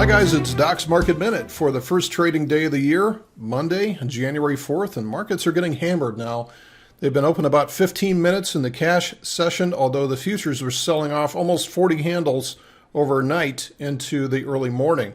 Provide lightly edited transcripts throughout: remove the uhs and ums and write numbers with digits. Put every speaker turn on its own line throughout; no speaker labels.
Hi guys, it's Doc's Market Minute for the first trading day of the year, Monday, January 4th, and markets are getting hammered now. They've been open about 15 minutes in the cash session, although the futures were selling off almost 40 handles overnight into the early morning.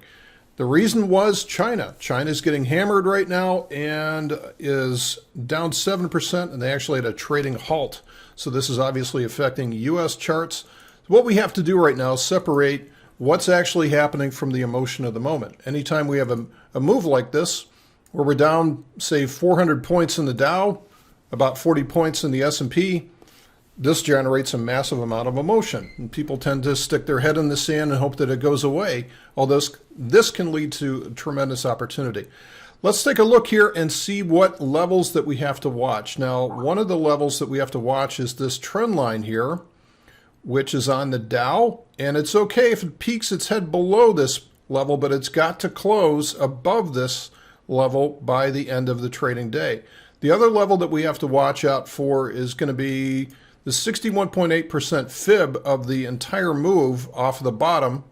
The reason was China. China's getting hammered right now and is down 7%, and they actually had a trading halt. So this is obviously affecting U.S. charts. What we have to do right now is separate what's actually happening from the emotion of the moment. Anytime we have a move like this, where we're down, say, 400 points in the Dow, about 40 points in the S&P, this generates a massive amount of emotion. And people tend to stick their head in the sand and hope that it goes away, although this can lead to tremendous opportunity. Let's take a look here and see what levels that we have to watch. Now, one of the levels that we have to watch is this trend line here, which is on the Dow, and it's okay if it peaks its head below this level, but it's got to close above this level by the end of the trading day. The other level that we have to watch out for is going to be the 61.8% fib of the entire move off the bottom,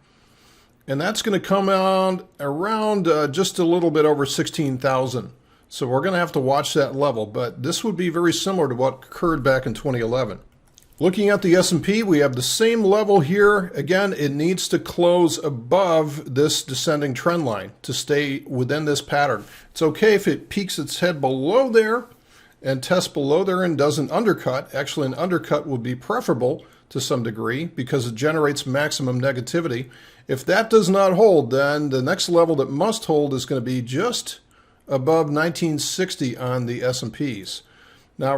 and that's going to come out around just a little bit over 16,000. So we're going to have to watch that level, but this would be very similar to what occurred back in 2011. Looking at the S&P, we have the same level here. Again, it needs to close above this descending trend line to stay within this pattern. It's okay if it peaks its head below there and tests below there and doesn't undercut. Actually, an undercut would be preferable to some degree because it generates maximum negativity. If that does not hold, then the next level that must hold is going to be just above 1960 on the S&Ps. Now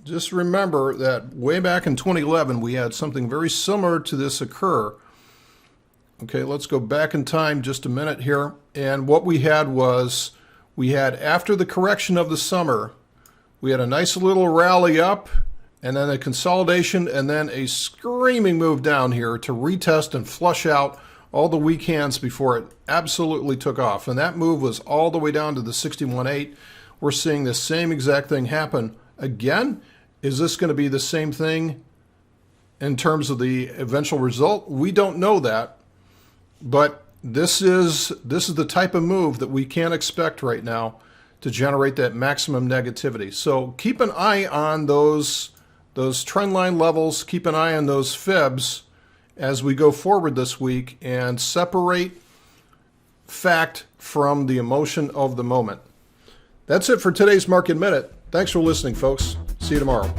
just remember that way back in 2011, we had something very similar to this occur. Okay, let's go back in time just a minute here. And what we had was, after the correction of the summer, we had a nice little rally up, and then a consolidation, and then a screaming move down here to retest and flush out all the weak hands before it absolutely took off. And that move was all the way down to the 61.8. We're seeing the same exact thing happen again. Is this going to be the same thing in terms of the eventual result? We don't know that, but this is the type of move that we can't expect right now to generate that maximum negativity. So keep an eye on those trend line levels, keep an eye on those fibs as we go forward this week, and separate fact from the emotion of the moment. That's it for today's Market Minute. Thanks for listening, folks. See you tomorrow.